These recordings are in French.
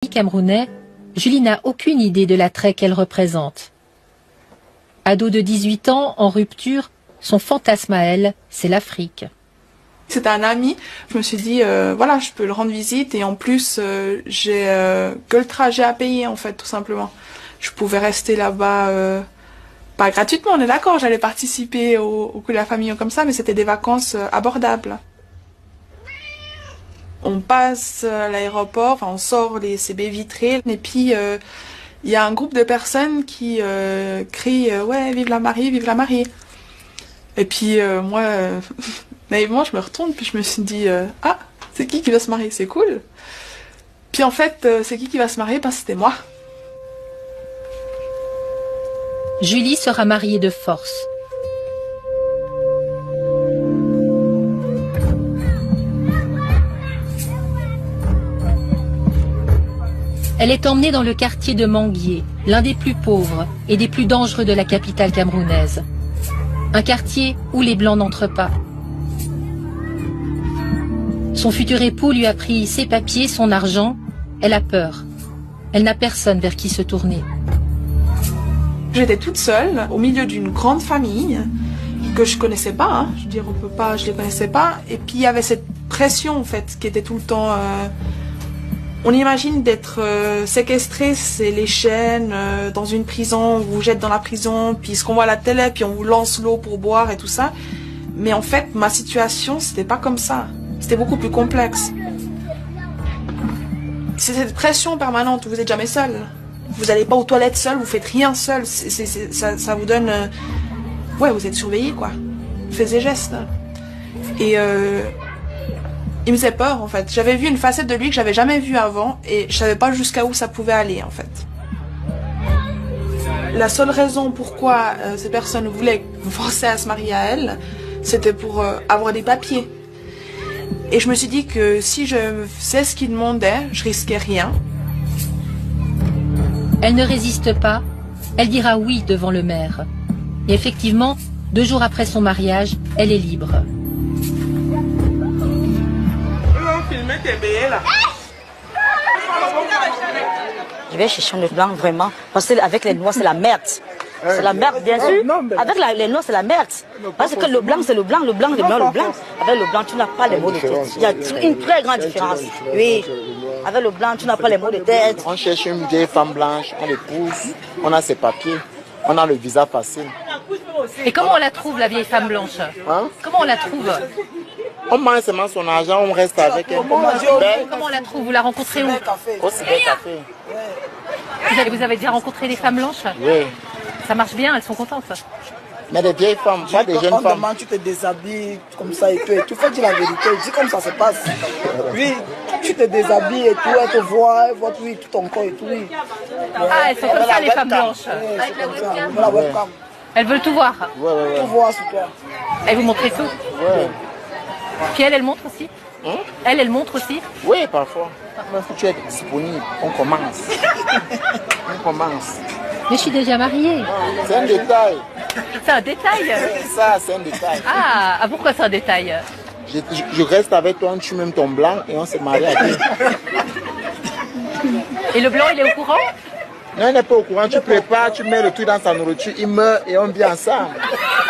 Camerounais, Julie n'a aucune idée de l'attrait qu'elle représente. Ado de 18 ans, en rupture, son fantasme à elle, c'est l'Afrique. C'était un ami, je me suis dit, voilà, je peux le rendre visite et en plus, j'ai que le trajet à payer en fait, tout simplement. Je pouvais rester là-bas, pas gratuitement, on est d'accord, j'allais participer au coup de la famille comme ça, mais c'était des vacances abordables. On passe à l'aéroport, enfin, on sort ces baies vitrées et puis il y a un groupe de personnes qui crient ouais, vive la mariée, vive la mariée. Et puis moi, naïvement, je me retourne puis je me suis dit ah, c'est qui va se marier, c'est cool. Puis en fait, c'est qui va se marier, ben c'était moi. Julie sera mariée de force. Elle est emmenée dans le quartier de Manguier, l'un des plus pauvres et des plus dangereux de la capitale camerounaise. Un quartier où les Blancs n'entrent pas. Son futur époux lui a pris ses papiers, son argent. Elle a peur. Elle n'a personne vers qui se tourner. J'étais toute seule, au milieu d'une grande famille que je connaissais pas. Hein. Je veux dire, je les connaissais pas. Et puis il y avait cette pression en fait qui était tout le temps. On imagine d'être séquestré, c'est les chaînes, dans une prison, on vous jette dans la prison, puis ce qu'on voit à la télé, puis on vous lance l'eau pour boire et tout ça. Mais en fait, ma situation, c'était pas comme ça. C'était beaucoup plus complexe. C'est cette pression permanente, vous êtes jamais seul. Vous n'allez pas aux toilettes seul, vous faites rien seul. Ça vous donne... ouais, vous êtes surveillé, quoi. Faites des gestes. Et... il me faisait peur en fait. J'avais vu une facette de lui que j'avais jamais vue avant et je savais pas jusqu'à où ça pouvait aller en fait. La seule raison pourquoi ces personnes voulaient me forcer à se marier à elle, c'était pour avoir des papiers. Et je me suis dit que si je faisais ce qu'ils demandaient, je risquais rien. Elle ne résiste pas, elle dira oui devant le maire. Et effectivement, 2 jours après son mariage, elle est libre. Je vais chercher le blanc vraiment, parce qu'avec les noirs c'est la merde. C'est la merde, bien sûr. Avec les noirs c'est la merde. Parce que le blanc c'est le blanc, le blanc demeure le blanc. Avec le blanc tu n'as pas les mots de tête. Il y a une très grande différence. Oui. Avec le blanc tu n'as pas les mots de tête. On cherche une vieille femme blanche, on l'épouse, on a ses papiers, on a le visa facile. Et comment on la trouve la vieille femme blanche? Hein? Comment on la trouve? On mange seulement son argent, on reste avec elle. Comment on la trouve? Vous la rencontrez où? Au cybercafé. Vous avez déjà rencontré des femmes blanches? Oui. Ça marche bien, elles sont contentes. Mais des vieilles femmes, pas des jeunes femmes. Tu te déshabilles comme ça et tout. Et tu fais dire la vérité, dis comme ça se passe. Oui, tu te déshabilles et tout, elle te voit, elle voit tout, tout ton corps et tout. Oui. Ah, elles sont comme ça les femmes blanches. Avec la webcam. Elles veulent tout voir. Ouais. Tout voir, super. Elles vous montrent tout? Ouais. Puis elle montre aussi? Elle montre aussi? Oui, parfois. Si tu es disponible, on commence. On commence. Mais je suis déjà mariée. C'est un détail. C'est un détail? Ça, c'est un détail. Ah, pourquoi c'est un détail? Je reste avec toi, tu mets ton blanc et on se marie à deux. Et le blanc, il est au courant? Non, il n'est pas au courant. Tu prépares, tu mets le truc dans sa nourriture, il meurt et on vit ensemble.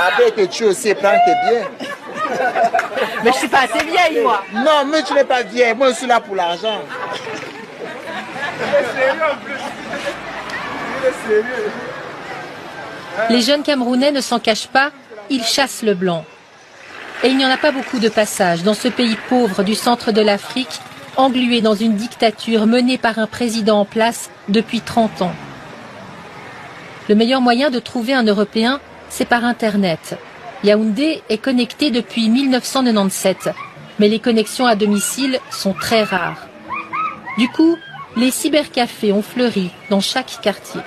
Après, il te tue aussi et prend tes biens. Mais je suis pas assez vieille, moi. Non, mais tu n'es pas vieille. Moi, je suis là pour l'argent. Les jeunes Camerounais ne s'en cachent pas, ils chassent le blanc. Et il n'y en a pas beaucoup de passages dans ce pays pauvre du centre de l'Afrique, englué dans une dictature menée par un président en place depuis 30 ans. Le meilleur moyen de trouver un Européen, c'est par Internet. Yaoundé est connecté depuis 1997, mais les connexions à domicile sont très rares. Du coup, les cybercafés ont fleuri dans chaque quartier.